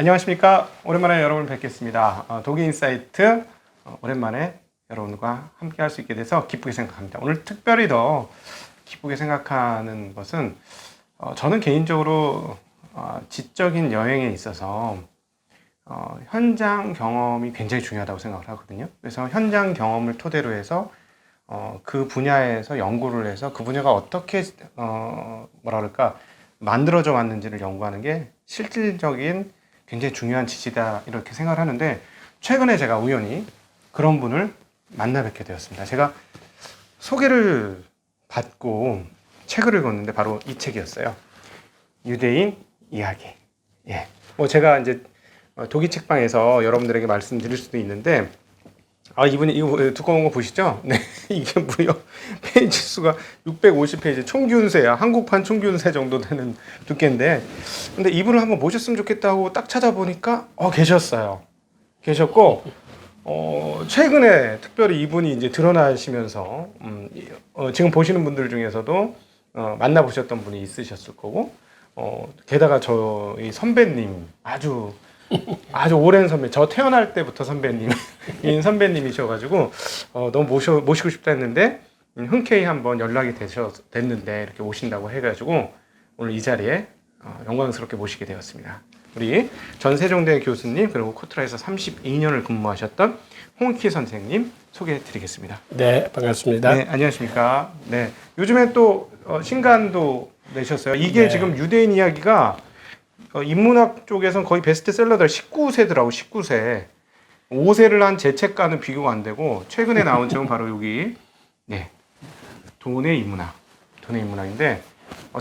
안녕하십니까. 오랜만에 여러분을 뵙겠습니다. 도기인사이트 오랜만에 여러분과 함께 할 수 있게 돼서 기쁘게 생각합니다. 오늘 특별히 더 기쁘게 생각하는 것은 저는 개인적으로 지적인 여행에 있어서 현장 경험이 굉장히 중요하다고 생각을 하거든요. 그래서 현장 경험을 토대로 해서 그 분야에서 연구를 해서 그 분야가 어떻게 뭐라 그럴까 만들어져 왔는지를 연구하는 게 실질적인 굉장히 중요한 지시다 이렇게 생각을 하는데, 최근에 제가 우연히 그런 분을 만나 뵙게 되었습니다. 제가 소개를 받고 책을 읽었는데 바로 이 책이었어요. 유대인 이야기. 예. 제가 이제 도기 책방에서 여러분들에게 말씀드릴 수도 있는데, 이분이 이거 두꺼운 거 보시죠? 네. 이게 무려 페이지 수가 650페이지, 총균세야. 한국판 총균세 정도 되는 두께인데, 근데 이분을 한번 모셨으면 좋겠다고 딱 찾아보니까 계셨어요. 계셨고, 최근에 특별히 이분이 이제 드러나시면서 지금 보시는 분들 중에서도 만나보셨던 분이 있으셨을 거고, 게다가 저희 선배님, 아주 오랜 선배, 저 태어날 때부터 선배님인 선배님이셔가지고 너무 모시고 싶다 했는데 흔쾌히 한번 연락이 됐는데 이렇게 오신다고 해가지고 오늘 이 자리에 영광스럽게 모시게 되었습니다. 우리 전세종대 교수님, 그리고 코트라에서 32년을 근무하셨던 홍익희 선생님 소개해드리겠습니다. 네, 반갑습니다. 네, 안녕하십니까. 네, 요즘에 또 신간도 내셨어요. 이게 네. 지금 유대인 이야기가 인문학 쪽에서는 거의 베스트셀러들 19세더라고. 19세. 5세를 한 제 책과는 비교가 안 되고, 최근에 나온 책은 바로 여기, 네, 돈의 인문학인데,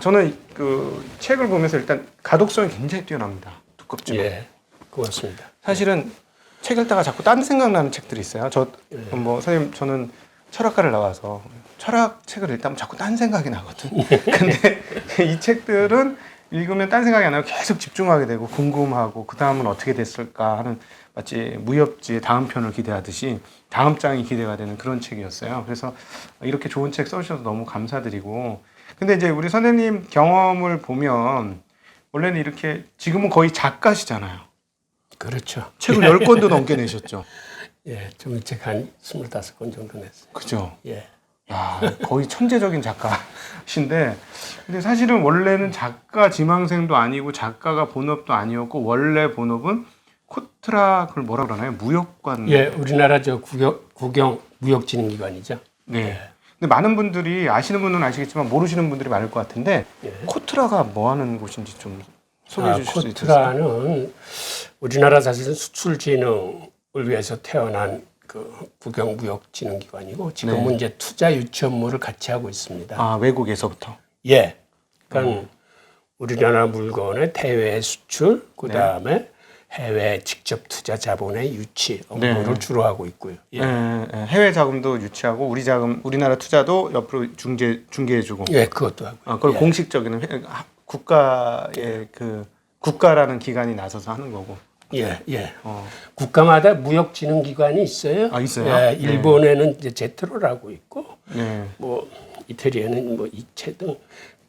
저는 그 책을 보면서 일단 가독성이 굉장히 뛰어납니다. 두껍죠. 예, 고맙습니다. 사실은 책 읽다가 자꾸 딴 생각나는 책들이 있어요. 선생님, 저는 철학과를 나와서 철학 책을 읽다 보면 자꾸 딴 생각이 나거든. 근데 이 책들은 읽으면 딴 생각이 안 나고 계속 집중하게 되고 궁금하고, 그 다음은 어떻게 됐을까 하는, 마치 무협지의 다음 편을 기대하듯이 다음 장이 기대가 되는 그런 책이었어요. 그래서 이렇게 좋은 책 써주셔서 너무 감사드리고, 근데 이제 우리 선생님 경험을 보면 원래는 이렇게, 지금은 거의 작가시잖아요. 그렇죠. 책을 10권도 넘게 내셨죠. 예, 종이책 한 25권 정도 냈어요. 그죠? 예. 야, 거의 천재적인 작가신데, 근데 사실은 원래는 작가 지망생도 아니고 작가가 본업도 아니었고, 원래 본업은 코트라, 그걸 뭐라 그러나요? 무역관. 예, 우리나라 국영 무역진흥기관이죠. 네. 예. 근데 많은 분들이 아시는 분은 아시겠지만 모르시는 분들이 많을 것 같은데, 예. 코트라가 뭐 하는 곳인지 좀 소개해 주실 수 있으세요? 코트라는 우리나라 사실은 수출진흥을 위해서 태어난 그 국영무역진흥기관이고, 지금은 이제 투자 유치업무를 같이 하고 있습니다. 외국에서부터. 예. 그러니까 우리나라 물건의 대외 수출, 그 다음에 해외 직접 투자 자본의 유치 업무를 주로 하고 있고요. 예. 해외 자금도 유치하고 우리나라 투자도 옆으로 중개해주고. 예, 그것도 하고. 그걸 공식적인 국가의 국가라는 기관이 나서서 하는 거고. 예, 예. 국가마다 무역진흥기관이 있어요. 있어요? 예, 일본에는 이제 제트로라고 있고, 네. 뭐 이태리에는 뭐 이체 등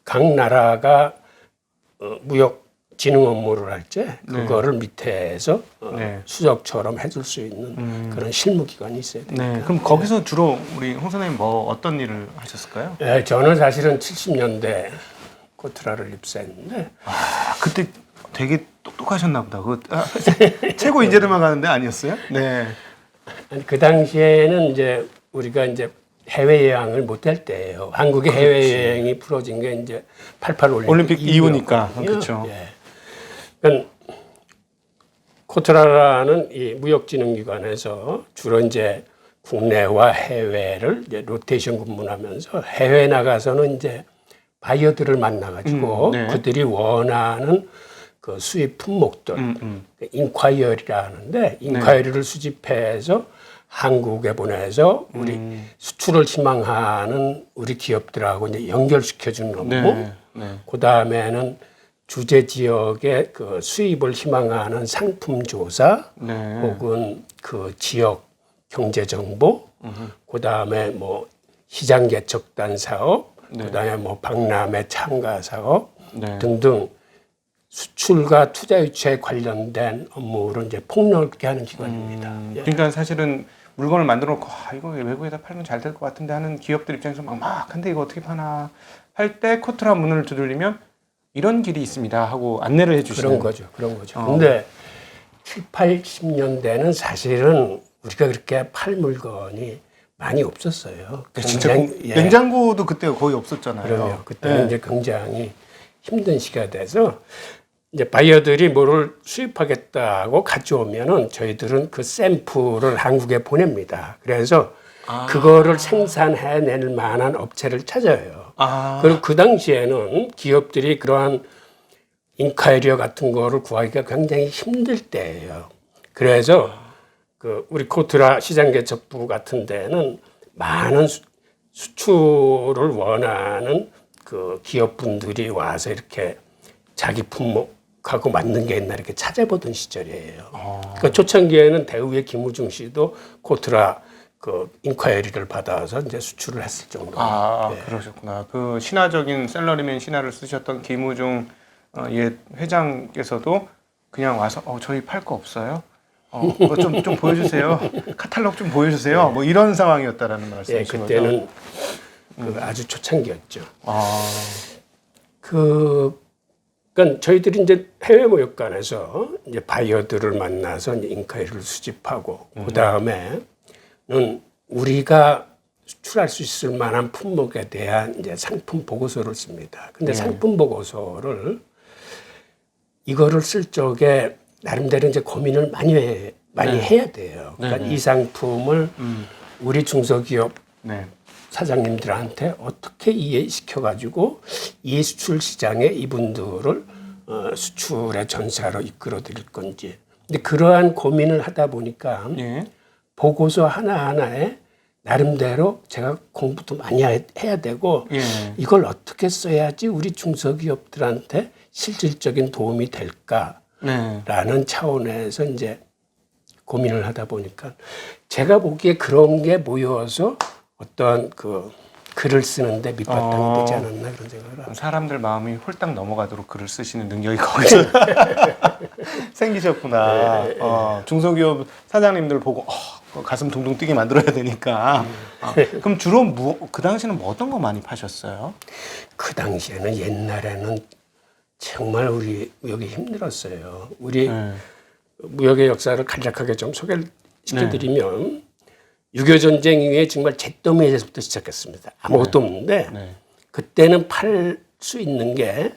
각 나라가 무역진흥 업무를 할 때 그거를 밑에서 수석처럼 해줄 수 있는 그런 실무기관이 있어야 되니까. 네. 그럼 거기서 주로 우리 홍 선생님 어떤 일을 하셨을까요? 예, 저는 사실은 70년대 코트라를 입사했는데. 그때 되게 똑똑하셨나 보다. 최고 인재들만 가는데 아니었어요? 네. 그 당시에는 이제 우리가 이제 해외여행을 못할 때예요. 한국의 해외여행이 풀어진 게 이제 88 올림픽 이후니까. 그렇죠. 예. 그러니까 코트라라는 이 무역진흥기관에서 주로 이제 국내와 해외를 이제 로테이션 근무하면서 해외 나가서는 이제 바이어들을 만나가지고 그들이 원하는 그 수입 품목들, 인콰이어리라 하는데, 인콰이어리를 수집해서 한국에 보내서 우리 수출을 희망하는 우리 기업들하고 이제 연결시켜주는 업무. 그 다음에는 주재 지역의 그 수입을 희망하는 상품 조사, 혹은 그 지역 경제 정보, 그 다음에 뭐 시장 개척단 사업, 그 다음에 뭐 박람회 참가 사업 등등 수출과 투자 유치에 관련된 업무를 이제 폭넓게 하는 기관입니다. 예. 그러니까 사실은 물건을 만들어 놓고 이거 외국에다 팔면 잘 될 것 같은데 하는 기업들 입장에서 막막한데 이거 어떻게 파나 할 때 코트라 문을 두들리면 이런 길이 있습니다 하고 안내를 해주시는 그런 거죠. 근데 7, 80년대는 사실은 우리가 그렇게 팔 물건이 많이 없었어요. 진짜 냉장고도 그때 거의 없었잖아요. 그럼요. 그때는 이제 굉장히 힘든 시기가 돼서 이제 바이어들이 뭐를 수입하겠다고 가져오면은 저희들은 그 샘플을 한국에 보냅니다. 그래서 그거를 생산해낼 만한 업체를 찾아요. 그리고 그 당시에는 기업들이 그러한 인카이리어 같은 거를 구하기가 굉장히 힘들 때예요. 그래서 그 우리 코트라 시장개척부 같은 데는 많은 수출을 원하는 그 기업분들이 와서 이렇게 자기 품목하고 맞는 게 있나 이렇게 찾아보던 시절이에요. 그러니까 초창기에는 대우의 김우중 씨도 코트라 그 인콰이리를 받아서 이제 수출을 했을 정도. 그러셨구나. 그 신화적인 셀러리맨 신화를 쓰셨던 김우중 옛 회장께서도 그냥 와서 저희 팔 거 없어요. 좀 보여주세요. 카탈로그 좀 보여주세요. 뭐 이런 상황이었다라는 말씀이신 거죠? 그때는 그 아주 초창기였죠. 그러니까 저희들이 이제 해외 무역관에서 이제 바이어들을 만나서 이제 인카이를 수집하고 그 다음에는 우리가 수출할 수 있을 만한 품목에 대한 이제 상품 보고서를 씁니다. 근데 상품 보고서를 이거를 쓸 적에 나름대로 이제 고민을 많이 해야 돼요. 그러니까 이 상품을 우리 중소기업 사장님들한테 어떻게 이해시켜가지고 이 수출 시장에 이분들을 수출의 전사로 이끌어드릴 건지. 근데 그러한 고민을 하다 보니까 보고서 하나하나에 나름대로 제가 공부도 많이 해야 되고 이걸 어떻게 써야지 우리 중소기업들한테 실질적인 도움이 될까라는 차원에서 이제 고민을 하다 보니까 제가 보기에 그런 게 모여서 어떤 그 글을 쓰는데 밑바탕이 되지 않았나 그런 생각을 합니다. 사람들 마음이 홀딱 넘어가도록 글을 쓰시는 능력이 거기서 생기셨구나. 중소기업 사장님들 보고 가슴 둥둥 뛰게 만들어야 되니까. 그럼 주로 그 당시에는 뭐 어떤 거 많이 파셨어요? 그 당시에는 옛날에는 정말 우리 무역이 힘들었어요. 우리 무역의 역사를 간략하게 좀 소개를 시켜드리면 6.25 전쟁 이후에 정말 잿더미에서부터 시작했습니다. 아무것도 없는데 그때는 팔 수 있는 게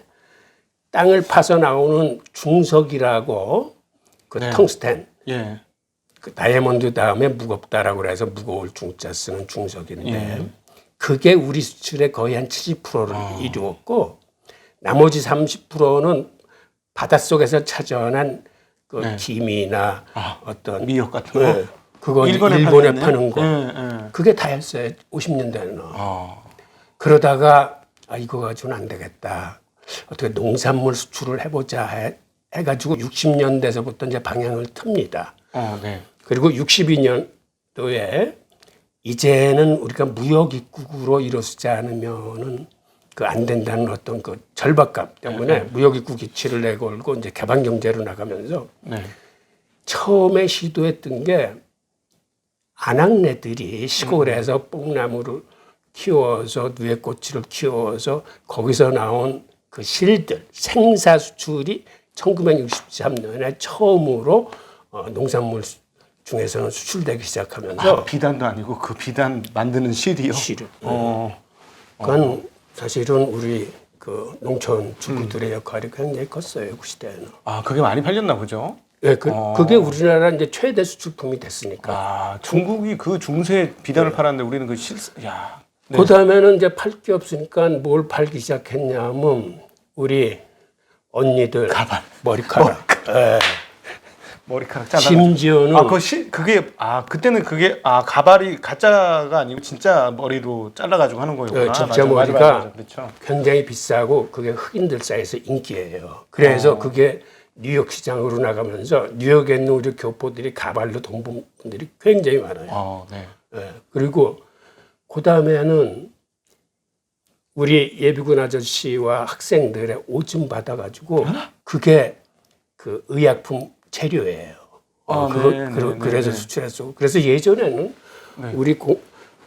땅을 파서 나오는 중석이라고 그 텅스텐 그 다이아몬드 다음에 무겁다라고 그래서 무거울 중자 쓰는 중석인데 그게 우리 수출의 거의 한 70%를 이루었고 나머지 30%는 바닷속에서 찾아낸 그 김이나 어떤 미역 같은 거 그거 일본에 파는 거 그게 다였어요. 50년대에는. 그러다가 이거 가지고는 안 되겠다. 어떻게 농산물 수출을 해보자 해가지고 60년대에서부터 이제 방향을 틉니다. 그리고 62년도에 이제는 우리가 무역 입국으로 이루어지지 않으면은 그 안 된다는 어떤 그 절박감 때문에 무역 입국 이치를 내걸고 이제 개방 경제로 나가면서 처음에 시도했던 게 아낙네들이 시골에서 뽕나무를 키워서 누에꽃을 키워서 거기서 나온 그 실들 생사 수출이 1963년에 처음으로 농산물 중에서는 수출되기 시작하면서 비단도 아니고 그 비단 만드는 실이요? 실을. 그건 사실은 우리 그 농촌 주부들의 역할이 굉장히 컸어요 그 시대에는. 그게 많이 팔렸나 보죠? 네, 그게 우리나라 이제 최대 수출품이 됐으니까. 중국이 그 중세 비단을 팔았는데 우리는 그 그 다음에는 이제 팔 게 없으니까 뭘 팔기 시작했냐면 우리 언니들 가발, 머리카락. 머리카락 잘라. 심지어는 그때는 그게 가발이 가짜가 아니고 진짜 머리로 잘라가지고 하는 거였구나. 진짜 머리가 그렇죠. 굉장히 비싸고 그게 흑인들 사이에서 인기예요. 그래서 그게 뉴욕 시장으로 나가면서 뉴욕에 있는 우리 교포들이 가발로 돈 번 분들이 굉장히 많아요. 그리고 그 다음에는 우리 예비군 아저씨와 학생들의 오줌 받아가지고 그게 그 의약품 재료예요. 그래서 수출했어. 그래서 예전에는 우리 그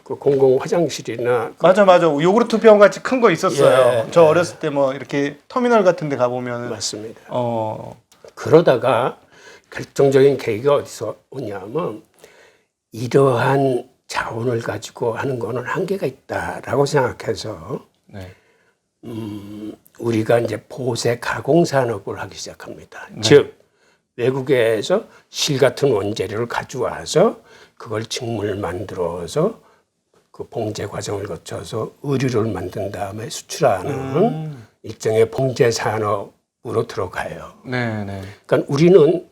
공공 화장실이나 맞아. 요구르트 병 같이 큰 거 있었어요. 예, 저 어렸을 때 뭐 이렇게 터미널 같은 데 가보면 맞습니다. 어, 그러다가 결정적인 계기가 어디서 오냐면 이러한 자원을 가지고 하는 거는 한계가 있다라고 생각해서 네. 우리가 이제 보세 가공 산업을 하기 시작합니다. 즉 외국에서 실 같은 원재료를 가져와서 그걸 직물 만들어서 그 봉제 과정을 거쳐서 의류를 만든 다음에 수출하는 일종의 봉제 산업으로 들어가요. 네. 그러니까 우리는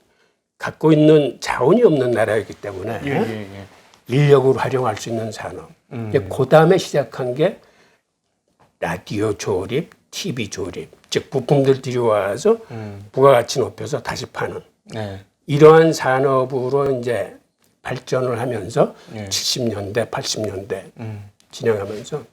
갖고 있는 자원이 없는 나라이기 때문에 예. 인력을 활용할 수 있는 산업. 그 다음에 시작한 게 라디오 조립, TV 조립, 즉 부품들 들여와서 부가가치 높여서 다시 파는 네. 이러한 산업으로 이제 발전을 하면서 예. 70년대, 80년대 진행하면서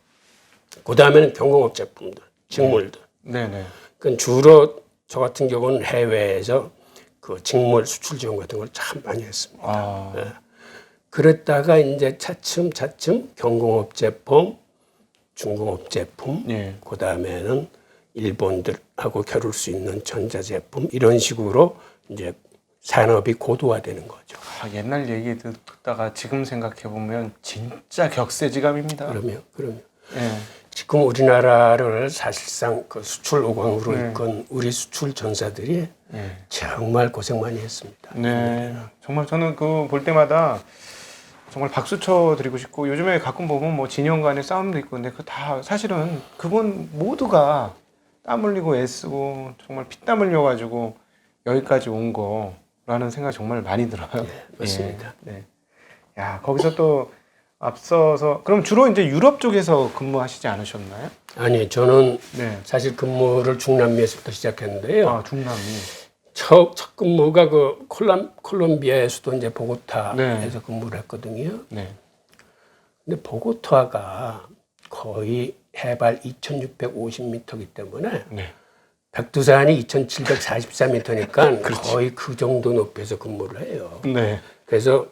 그 다음에는 경공업 제품들, 직물들. 네네. 그건 주로 저 같은 경우는 해외에서 그 직물 수출 지원 같은 걸 참 많이 했습니다. 아, 그랬다가 이제 차츰 경공업 제품, 중공업 제품, 예. 그 다음에는 일본들하고 겨룰 수 있는 전자 제품 이런 식으로 이제 산업이 고도화되는 거죠. 옛날 얘기 듣다가 지금 생각해 보면 진짜 격세지감입니다. 그러면 예. 지금 우리나라를 사실상 그 수출 오광으로 네. 이끈 우리 수출 전사들이 예. 정말 고생 많이 했습니다. 네. 정말 저는 그 볼 때마다 정말 박수 쳐 드리고 싶고 요즘에 가끔 보면 뭐 진영 간의 싸움도 있고 근데 그 다 사실은 그분 모두가 땀 흘리고 애쓰고 정말 피땀 흘려 가지고 여기까지 온 거라는 생각이 정말 많이 들어요. 맞습니다. 예. 네. 야, 거기서 또 앞서서 그럼 주로 이제 유럽 쪽에서 근무하시지 않으셨나요? 아니 저는 네. 사실 근무를 중남미에서부터 시작했는데요. 아, 중남미. 첫 근무가 그 콜롬비아의 수도 이제 보고타에서 네. 근무를 했거든요. 네. 근데 보고타가 거의 해발 2,650m이기 때문에 네. 백두산이 2,744m니까 거의 그 정도 높이에서 근무를 해요. 네. 그래서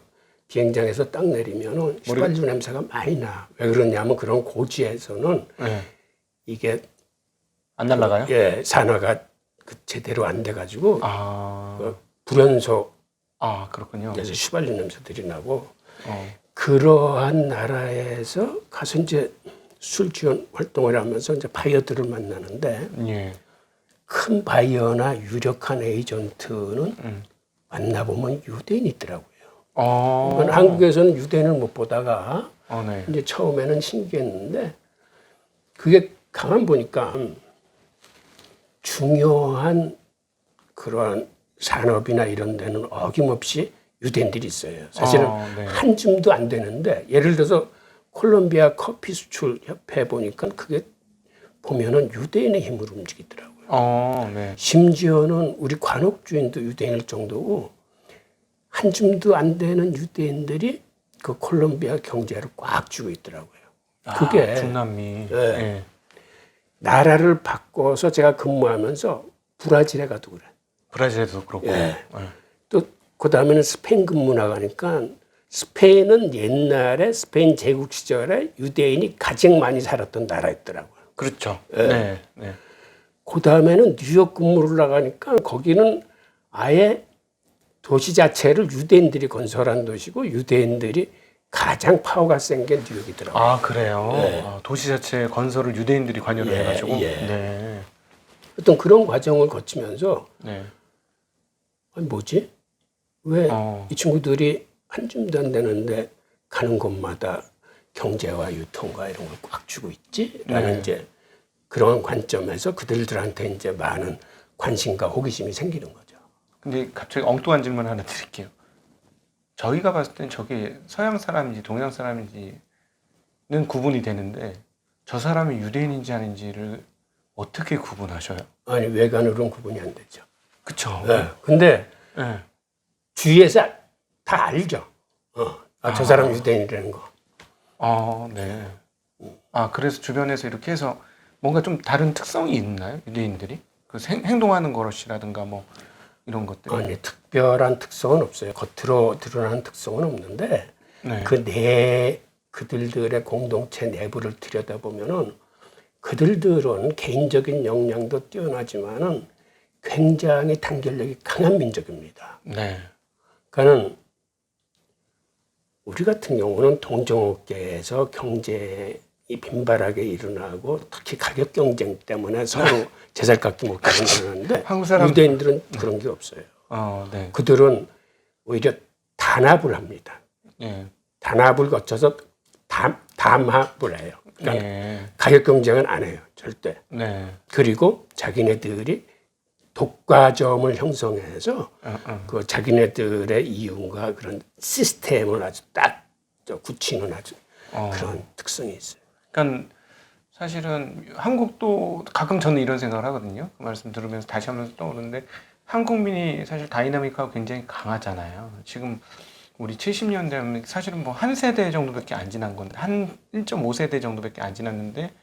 비행장에서 딱 내리면은 휘발유 냄새가 많이 나. 왜 그러냐면 그런 고지에서는 네. 이게 안 날아가요? 예, 산화가 그 제대로 안 돼가지고 아. 그 불연소 아, 그렇군요. 그래서 휘발유 냄새들이 나고 어. 그러한 나라에서 가서 이제 술 지원 활동을 하면서 이제 바이어들을 만나는데 예. 큰 바이어나 유력한 에이전트는 만나보면 유대인이 있더라고요. 그러니까 한국에서는 유대인을 못 보다가 네. 이제 처음에는 신기했는데 그게 가만 보니까 중요한 그러한 산업이나 이런 데는 어김없이 유대인들이 있어요. 사실은 네. 한 줌도 안 되는데 예를 들어서 콜롬비아 커피 수출 협회 보니까 그게 보면은 유대인의 힘으로 움직이더라고요. 네. 심지어는 우리 관옥주인도 유대인일 정도고 한 줌도 안 되는 유대인들이 그 콜롬비아 경제를 꽉 쥐고 있더라고요. 그게 중남미. 예. 예. 나라를 바꿔서 제가 근무하면서 브라질에 가도 그래. 브라질에도 그렇고. 예. 예. 또 그 다음에는 스페인 근무 나가니까 스페인은 옛날에 스페인 제국 시절에 유대인이 가장 많이 살았던 나라였더라고요. 그렇죠. 예. 네. 네. 그 다음에는 뉴욕 근무를 나가니까 거기는 아예 도시 자체를 유대인들이 건설한 도시고 유대인들이 가장 파워가 센 게 뉴욕이더라고요. 아, 그래요? 네. 도시 자체 건설을 유대인들이 관여를 예, 해가지고. 예. 네. 어떤 그런 과정을 거치면서 네. 아니 뭐지? 왜 이 어. 친구들이 한 줌도 안 되는데 가는 곳마다 경제와 유통과 이런 걸 꽉 쥐고 있지? 라는 네. 이제 그런 관점에서 그들한테 이제 많은 관심과 호기심이 생기는 거죠. 근데 갑자기 엉뚱한 질문 하나 드릴게요. 저희가 봤을 땐 저게 서양 사람인지 동양 사람인지는 구분이 되는데 저 사람이 유대인인지 아닌지를 어떻게 구분하셔요? 아니 외관으로는 구분이 안 되죠. 그쵸? 네. 근데 네. 주위에서 다 알죠. 저 사람 유대인이라는 거. 네. 그래서 주변에서 이렇게 해서 뭔가 좀 다른 특성이 있나요? 유대인들이? 그 행동하는 것이라든가 뭐 이런 것들이. 아니, 특별한 특성은 없어요. 겉으로 드러나는 특성은 없는데 네. 그들의 공동체 내부를 들여다보면은 그들은 개인적인 역량도 뛰어나지만은 굉장히 단결력이 강한 민족입니다. 네. 그러니까는 우리 같은 경우는 동종업계에서 경제이 빈발하게 일어나고 특히 가격 경쟁 때문에 서로 제살깎기 먹게 만드는데 한국 사람 유대인들은 그런 게 없어요. 네. 그들은 오히려 단합을 합니다. 네. 단합을 거쳐서 담합을 해요. 그러니까 네. 가격 경쟁은 안 해요. 절대. 네. 그리고 자기네들이 독과점을 형성해서 그 자기네들의 이윤과 그런 시스템을 아주 딱 굳히는 아주 그런 특성이 있어요. 그러니까 사실은 한국도 가끔 저는 이런 생각을 하거든요. 그 말씀 들으면서 다시 한번 떠오르는데 한국민이 사실 다이나믹하고 굉장히 강하잖아요. 지금 우리 70년대면 사실은 뭐 한 세대 정도밖에 안 지난 건데 한 1.5세대 정도밖에 안 지났는데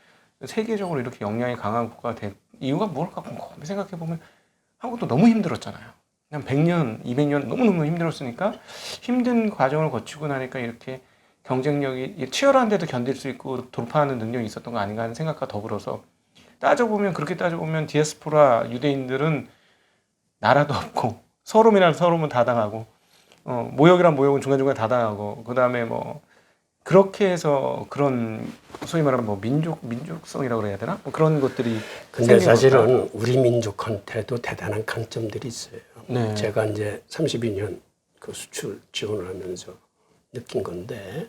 세계적으로 이렇게 역량이 강한 국가가 된 이유가 뭘까 곰곰이 생각해 보면 한국도 너무 힘들었잖아요. 그냥 100년, 200년 너무너무 힘들었으니까 힘든 과정을 거치고 나니까 이렇게 경쟁력이 치열한데도 견딜 수 있고 돌파하는 능력이 있었던 거 아닌가 하는 생각과 더불어서 그렇게 따져보면 디아스포라 유대인들은 나라도 없고 서름이란 서름은 다 당하고 모욕이란 모욕은 중간중간에 다 당하고 그 다음에 뭐 그렇게 해서 그런 소위 말하는 뭐 민족성이라고 그래야 되나? 뭐 그런 것들이 근데 생긴 사실은 걸까요? 우리 민족한테도 대단한 강점들이 있어요. 네. 제가 이제 32년 그 수출 지원을 하면서 느낀 건데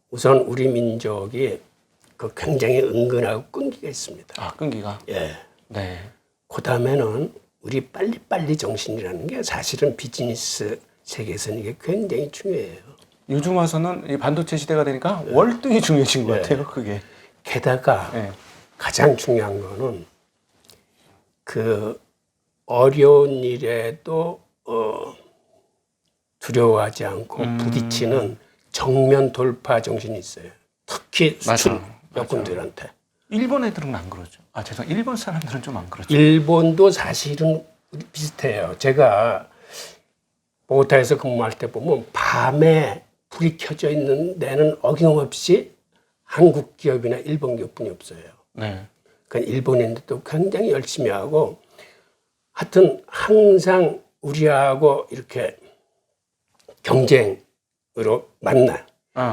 우선 우리 민족이 그 굉장히 은근하고 끈기가 있습니다. 끈기가. 예. 네. 그 다음에는 우리 빨리빨리 정신이라는 게 사실은 비즈니스 세계에서는 이게 굉장히 중요해요. 요즘 와서는 이 반도체 시대가 되니까 월등히 중요해진 것 같아요. 그게. 게다가 네. 가장 중요한 거는 그 어려운 일에도 두려워하지 않고 부딪히는 정면 돌파 정신이 있어요. 특히 수출 여군들한테. 일본 애들은 안 그러죠. 일본 사람들은 좀 안 그렇죠. 일본도 사실은 비슷해요. 제가 보고타에서 근무할 때 보면 밤에 불이 켜져 있는 데는 어김없이 한국 기업이나 일본 기업뿐이 없어요. 네. 그러니까 일본인들도 굉장히 열심히 하고 하여튼 항상 우리하고 이렇게 경쟁으로 만나요.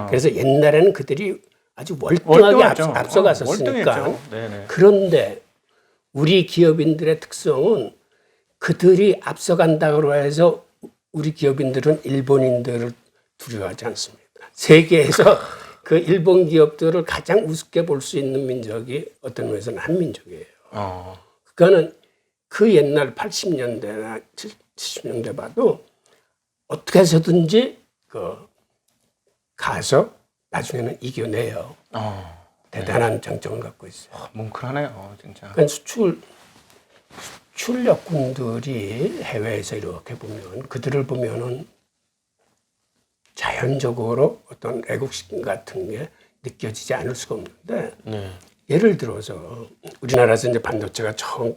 그래서 옛날에는 그들이 아주 월등하게 앞서갔었으니까. 그런데 우리 기업인들의 특성은 그들이 앞서간다고 해서 우리 기업인들은 일본인들을 두려워하지 않습니다. 세계에서 그 일본 기업들을 가장 우습게 볼 수 있는 민족이 어떤 면에서는 한민족이에요. 그러니까는 그 옛날 80년대나 70년대 봐도 어떻게 해서든지 가서 나중에는 이겨내요. 대단한 장점을 갖고 있어요. 뭉클하네요, 진짜. 그러니까 수출력군들이 해외에서 이렇게 보면 그들을 보면은 자연적으로 어떤 애국심 같은 게 느껴지지 않을 수가 없는데 예를 들어서 우리나라에서 이제 반도체가 처음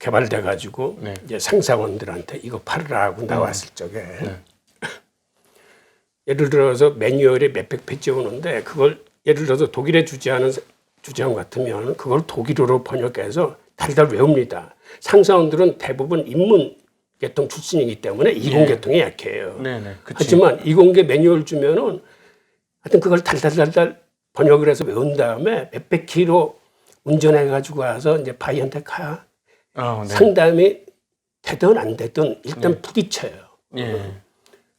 개발돼 가지고 이제 상사원들한테 이거 팔으라고 나왔을 적에 예를 들어서 매뉴얼에 몇백 페이지 오는데 그걸 예를 들어서 독일에 주재원 같으면 그걸 독일어로 번역해서 달달 외웁니다. 상사원들은 대부분 인문 계통 출신이기 때문에 이공계통에 약해요. 하지만 이공계 매뉴얼 주면은 하여튼 그걸 달달달달 번역을 해서 외운 다음에 몇백 킬로 운전해 가지고 와서 이제 바이한테 가. 상담이 되든 안 되든 일단 부딪혀요.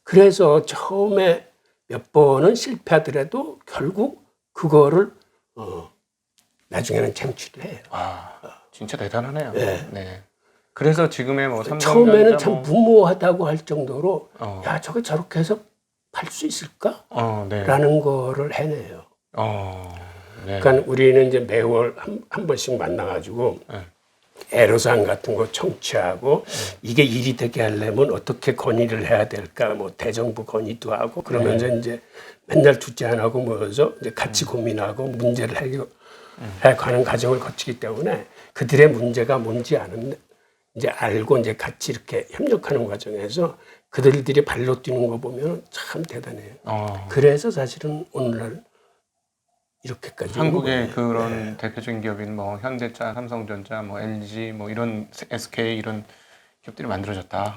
그래서 처음에 몇 번은 실패하더라도 결국 그거를 나중에는 쟁취를 해요. 진짜 대단하네요. 네. 그래서 지금의 뭐 삼성전자 처음에는 참 무모하다고 할 정도로 야 저게 저렇게 해서 팔 수 있을까? 라는 거를 해내요. 그러니까 우리는 이제 매월 한 번씩 만나가지고 애로사항 같은 거 청취하고 이게 일이 되게 하려면 어떻게 건의를 해야 될까? 뭐 대정부 건의도 하고 그러면서 이제 맨날 주제 안 하고 모여서 이제 같이 고민하고 문제를 가는 과정을 거치기 때문에 그들의 문제가 뭔지 아는 이제 알고 이제 같이 이렇게 협력하는 과정에서 그들이 발로 뛰는 거 보면 참 대단해요. 그래서 사실은 오늘날 이렇게까지 한국의 그런 대표적인 기업인 뭐 현대차, 삼성전자, 뭐 LG, 뭐 이런 SK 이런 기업들이 만들어졌다.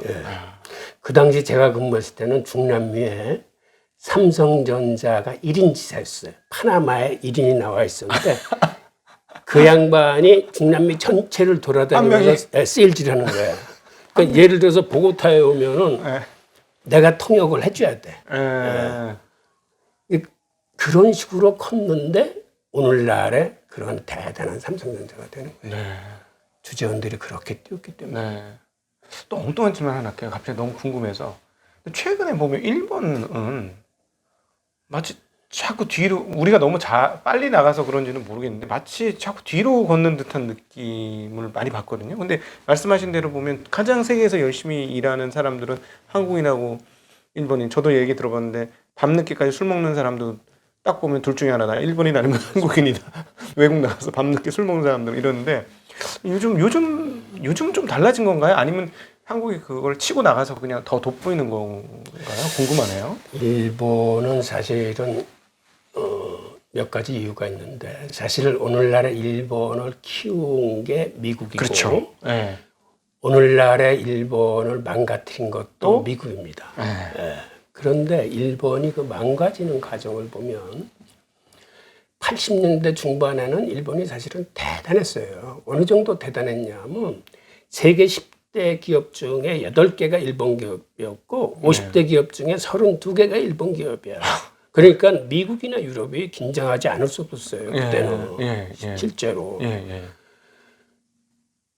그 당시 제가 근무했을 때는 중남미에 삼성전자가 1인 지사였어요. 파나마에 1인이 나와 있었는데 그 양반이 중남미 전체를 돌아다니면서 세일즈를 하는 거야. 그러니까 예를 들어서 보고타에 오면은 내가 통역을 해줘야 돼. 그런 식으로 컸는데 오늘날의 그런 대단한 삼성전자가 되는 거예요. 주재원들이 그렇게 뛰었기 때문에. 또 엉뚱한 질문 하나 할게요. 갑자기 너무 궁금해서. 최근에 보면 일본은 마치 자꾸 뒤로, 우리가 너무 빨리 나가서 그런지는 모르겠는데 마치 자꾸 뒤로 걷는 듯한 느낌을 많이 받거든요. 근데 말씀하신 대로 보면 가장 세계에서 열심히 일하는 사람들은 한국인하고 일본인. 저도 얘기 들어봤는데 밤늦게까지 술 먹는 사람도 딱 보면 둘 중에 하나다. 일본인 아니면 한국인이다. 외국 나가서 밤늦게 술 먹는 사람들 이러는데 요즘 좀 달라진 건가요? 아니면 한국이 그걸 치고 나가서 그냥 더 돋보이는 건가요? 궁금하네요. 일본은 사실은 몇 가지 이유가 있는데 사실 오늘날의 일본을 키운 게 미국이고 그렇죠. 네. 오늘날의 일본을 망가뜨린 것도 미국입니다. 네. 그런데 일본이 그 망가지는 과정을 보면 80년대 중반에는 일본이 사실은 대단했어요. 어느 정도 대단했냐면 세계 10대 기업 중에 8개가 일본 기업이었고 50대 기업 중에 32개가 일본 기업이야. 그러니까 미국이나 유럽이 긴장하지 않을 수 없었어요. 그때는 실제로.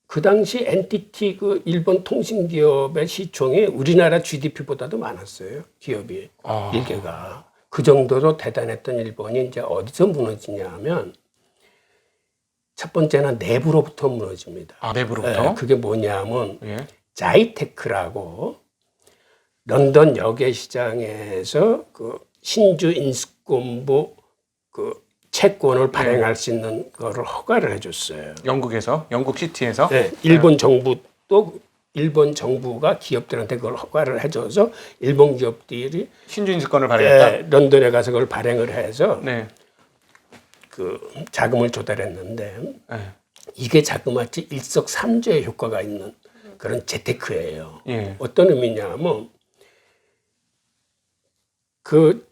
그 당시 NTT 그 일본 통신기업의 시총이 우리나라 GDP보다도 많았어요. 기업이 일개가. 그 정도로 대단했던 일본이 이제 어디서 무너지냐 하면 첫 번째는 내부로부터 무너집니다. 내부로부터? 그게 뭐냐면 자이테크라고 런던 역외시장에서 그 신주 인수권부 그 채권을 발행할 수 있는 거를 허가를 해줬어요. 영국에서? 영국 시티에서? 일본 정부도 일본 정부가 기업들한테 그걸 허가를 해줘서 일본 기업들이 신주인수권을 발행했다. 런던에 가서 그걸 발행을 해서 그 자금을 조달했는데 이게 자그마치 일석삼조의 효과가 있는 그런 재테크예요. 어떤 의미냐면 그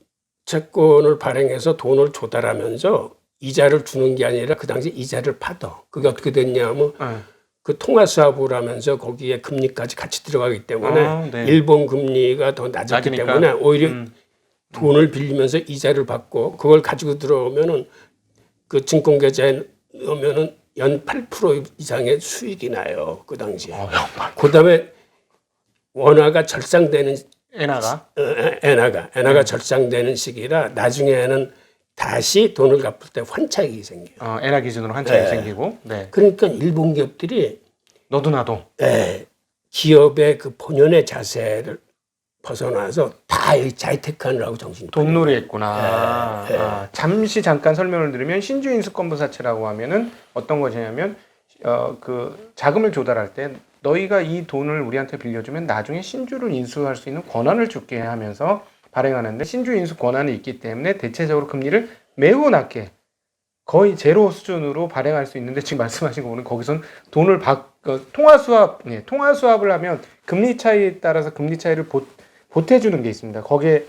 채권을 발행해서 돈을 조달하면서 이자를 주는 게 아니라 그 당시 이자를 받아. 그게 어떻게 됐냐면 그 통화수합을 하면서 거기에 금리까지 같이 들어가기 때문에 일본 금리가 더 낮았기 때문에 오히려 돈을 빌리면서 이자를 받고 그걸 가지고 들어오면은 그 증권계좌에 넣으면은 연 8% 이상의 수익이 나요. 그 당시에. 그다음에 원화가 절상되는 엔화가 절상되는 시기라 나중에는 다시 돈을 갚을 때 환차익이 생겨요. 엔화 기준으로 환차익이 생기고. 그러니까 일본 기업들이 너도 나도. 기업의 그 본연의 자세를 벗어나서 다 자이테크하느라고 정신이 돈놀이 했구나. 잠깐 설명을 드리면 신주인수권부사채라고 하면은 어떤 것이냐면 그 자금을 조달할 때 너희가 이 돈을 우리한테 빌려주면 나중에 신주를 인수할 수 있는 권한을 줄게 하면서 발행하는데 신주 인수 권한이 있기 때문에 대체적으로 금리를 매우 낮게 거의 제로 수준으로 발행할 수 있는데 지금 말씀하신 거 보면 거기선 돈을 통화수합을 하면 금리 차이에 따라서 금리 차이를 보태주는 게 있습니다. 거기에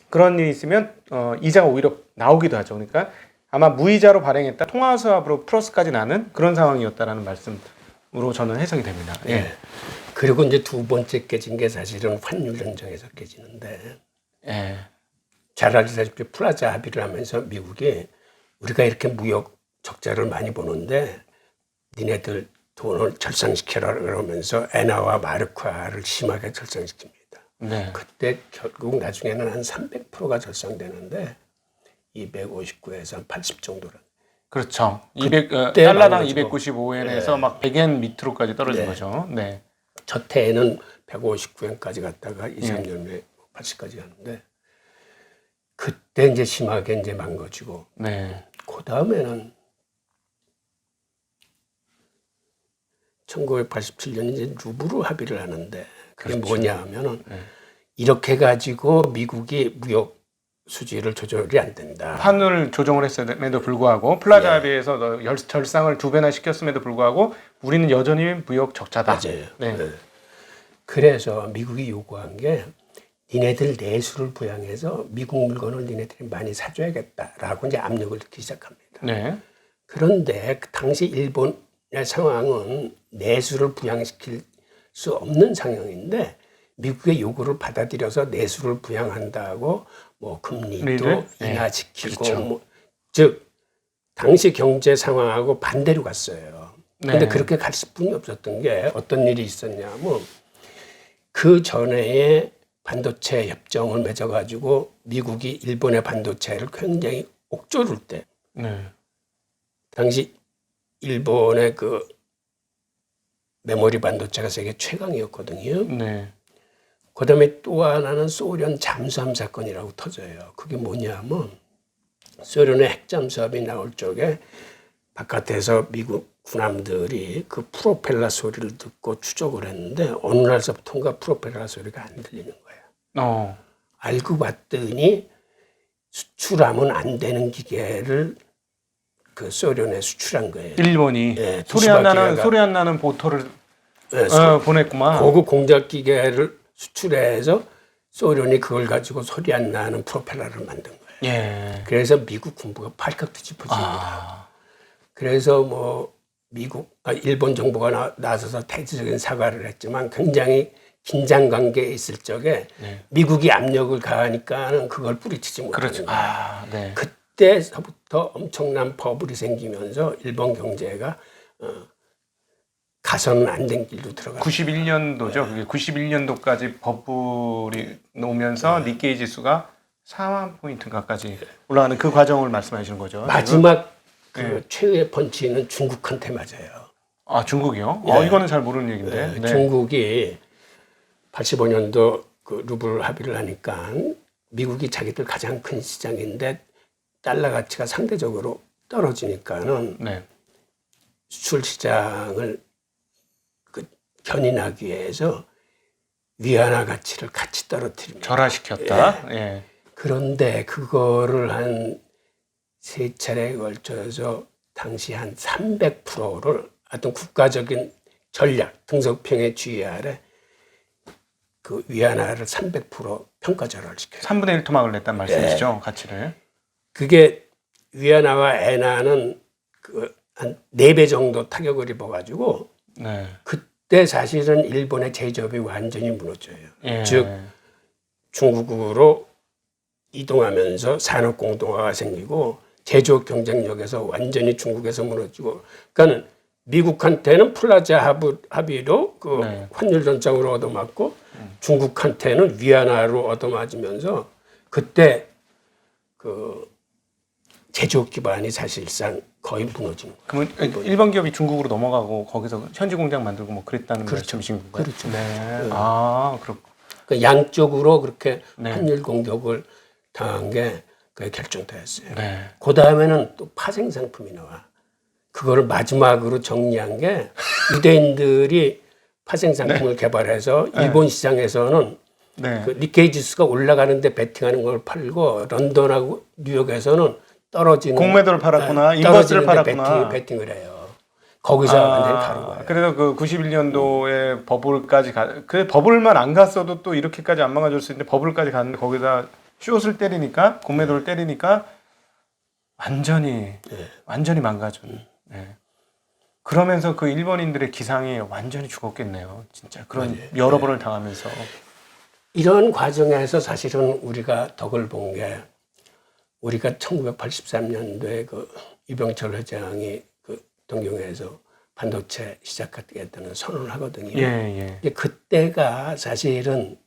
그런 일이 있으면 이자가 오히려 나오기도 하죠. 그러니까 아마 무이자로 발행했다 통화수합으로 플러스까지 나는 그런 상황이었다라는 말씀으로 저는 해석이 됩니다. 그리고 이제 두 번째 깨진 게 사실은 환율 전쟁에서 깨지는데 잘 아시다시피 플라자 합의를 하면서 미국이 우리가 이렇게 무역 적자를 많이 보는데 니네들 돈을 절상시켜라 그러면서 엔화와 마르크화를 심하게 절상시킵니다. 그때 결국 나중에는 한 300%가 절상되는데 259에서 한 80 정도로. 그렇죠. 달러당 295엔에서 막 100엔 밑으로까지 떨어진 거죠. 첫 해에는 159엔까지 갔다가 2, 3년 후에 80까지 가는데 그때 이제 심하게 이제 망가지고 그 다음에는 1987년 이제 루브르 합의를 하는데 그게 그렇죠. 뭐냐 하면은 네. 이렇게 가지고 미국이 무역 수지를 조절이 안 된다. 환율을 조정을 했음에도 불구하고 플라자 예. 합의에서 절상을 2배나 시켰음에도 불구하고 우리는 여전히 무역 적자다. 맞아요. 네. 네. 그래서 미국이 요구한 게 니네들 내수를 부양해서 미국 물건을 니네들이 많이 사줘야겠다라고 이제 압력을 넣기 시작합니다. 네. 그런데 그 당시 일본의 상황은 내수를 부양시킬 수 없는 상황인데 미국의 요구를 받아들여서 내수를 부양한다고 뭐 금리도 금리를? 인하시키고 그렇죠. 뭐, 즉 당시 경제 상황하고 반대로 갔어요. 근데 네. 그렇게 갈 수뿐이 없었던 게 어떤 일이 있었냐면 그 전에 반도체 협정을 맺어가지고 미국이 일본의 반도체를 굉장히 옥조를 때 네. 당시 일본의 그 메모리 반도체가 세계 최강이었거든요. 네. 그다음에 또 하나는 소련 잠수함 사건이라고 터져요. 그게 뭐냐면 소련의 핵 잠수함이 나올 적에 바깥에서 미국 군함들이 그 프로펠러 소리를 듣고 추적을 했는데 어느 날서부터인가 프로펠러 소리가 안 들리는 거예요. 알고 봤더니 수출하면 안 되는 기계를 그 소련에 수출한 거예요. 일본이 예, 소리 안 토시바 나는 보토를 예, 보냈구만. 고급 공작 기계를 수출해서 소련이 그걸 가지고 소리 안 나는 프로펠러를 만든 거예요. 예. 그래서 미국 군부가 발칵 뒤집어집니다. 그래서 뭐 일본 정부가 나서서 대대적인 사과를 했지만 굉장히 긴장 관계에 있을 적에 네. 미국이 압력을 가하니까는 그걸 뿌리치지 못하는 그렇죠. 거예요. 네. 그때서부터 엄청난 버블이 생기면서 일본 경제가 가서는 안 된 길로 들어갔어요. 91년도죠. 그게 91년도까지 버블이 오면서 니케이 지수가 4만 포인트가까지 올라가는 그 과정을 말씀하시는 거죠. 마지막 그 네. 최후의 펀치는 중국한테 맞아요. 아, 중국이요? 예. 이거는 잘 모르는 얘기인데. 네. 중국이 85년도 그 루블 합의를 하니까 미국이 자기들 가장 큰 시장인데 달러 가치가 상대적으로 떨어지니까는 네. 수출 시장을 그 견인하기 위해서 위안화 가치를 같이 떨어뜨립니다. 절하시켰다. 예. 그런데 그거를 한 세 차례에 걸쳐서 당시 한 300%를 어떤 국가적인 전략, 등석평의 주의 아래 그 위안화를 300% 평가 절하시켜요. 3분의 1 토막을 냈단 말씀이시죠, 가치를. 그게 위안화와 엔화는 그 한 4배 정도 타격을 입어가지고 네. 그때 사실은 일본의 제조업이 완전히 무너져요. 예. 즉 중국으로 이동하면서 산업 공동화가 생기고 제조업 경쟁력에서 완전히 중국에서 무너지고, 그러니까는 미국한테는 플라자 합의로 그 네. 환율 전장으로 얻어맞고 중국한테는 위안화로 얻어맞으면서 그때 그 제조업 기반이 사실상 거의 무너진 거예요. 그러면 일본 기업이 중국으로 넘어가고 거기서 현지 공장 만들고 뭐 그랬다는 그렇죠. 말씀이신 건가요? 그렇죠. 네. 아, 그렇고. 그 양쪽으로 그렇게 네. 환율 공격을 당한 게 그게 결정되었어요. 네. 그 다음에는 또 파생 상품이 나와. 그거를 마지막으로 정리한 게 유대인들이 파생 상품을 개발해서 일본 시장에서는 네. 그 니케이 지수가 올라가는데 베팅하는 걸 팔고 런던하고 뉴욕에서는 떨어지는 공매도를 팔았구나. 네, 인버스를 떨어지는데 팔았구나. 베팅을 해요. 거기서 완전히 다른 거예요. 그래서 그 91년도에 버블까지 그 버블만 안 갔어도 또 이렇게까지 안 망가질 수 있는데 버블까지 갔는데 거기다 숏을 때리니까 공매도를 때리니까 완전히 망가진. 네. 그러면서 그 일본인들의 기상이 완전히 죽었겠네요. 진짜 그런 여러 번을 당하면서. 이런 과정에서 사실은 우리가 덕을 본 게 우리가 1983년도에 그 이병철 회장이 그 동경에서 반도체 시작하겠다는 선언을 하거든요. 예. 근데 그때가 사실은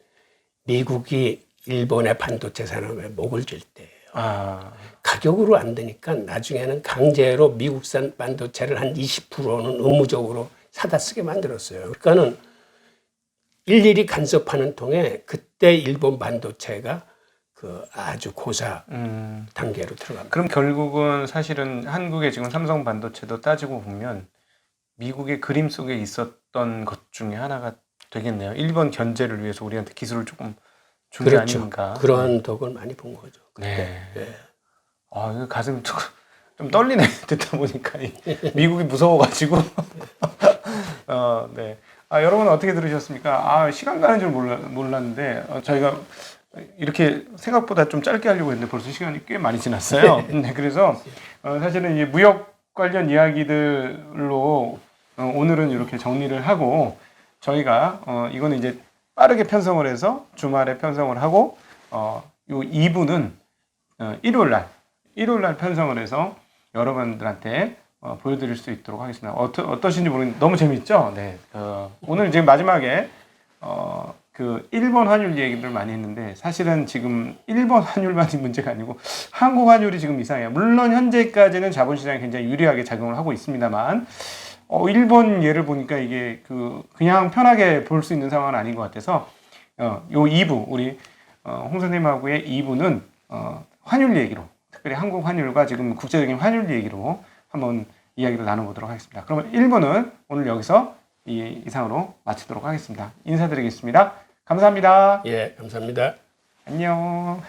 미국이 일본의 반도체 산업에 목을 쥘 때예요. 가격으로 안 되니까 나중에는 강제로 미국산 반도체를 한 20%는 의무적으로 사다 쓰게 만들었어요. 그러니까는 일일이 간섭하는 통에 그때 일본 반도체가 그 아주 고사 단계로 들어갑니다. 그럼 결국은 사실은 한국의 지금 삼성 반도체도 따지고 보면 미국의 그림 속에 있었던 것 중에 하나가 되겠네요. 일본 견제를 위해서 우리한테 기술을 조금 준 게 그렇죠. 아닌가. 그러한 덕을 많이 본 거죠. 네. 네. 아, 이거 가슴이 좀 떨리네. 듣다 보니까 미국이 무서워가지고. 네. 아, 여러분 어떻게 들으셨습니까? 아, 시간 가는 줄 몰랐는데 저희가 이렇게 생각보다 좀 짧게 하려고 했는데 벌써 시간이 꽤 많이 지났어요. 네, 그래서 사실은 이 무역 관련 이야기들로 오늘은 이렇게 정리를 하고 저희가 이거는 이제 빠르게 편성을 해서 주말에 편성을 하고 요 2부는 일요일 날 편성을 해서 여러분들한테 보여드릴 수 있도록 하겠습니다. 어떠신지 모르겠는데 너무 재밌죠? 네. 오늘 지금 마지막에 그 일본 환율 얘기를 많이 했는데 사실은 지금 일본 환율만이 문제가 아니고 한국 환율이 지금 이상해요. 물론 현재까지는 자본시장이 굉장히 유리하게 작용을 하고 있습니다만 일본 예를 보니까 이게 그냥 편하게 볼 수 있는 상황은 아닌 것 같아서 요 2부 우리 홍 선생님하고의 2부는 환율 얘기로 특별히 한국 환율과 지금 국제적인 환율 얘기로 한번 이야기를 나눠보도록 하겠습니다. 그러면 1부는 오늘 여기서 이상으로 마치도록 하겠습니다. 인사드리겠습니다. 감사합니다. 예, 감사합니다. 안녕.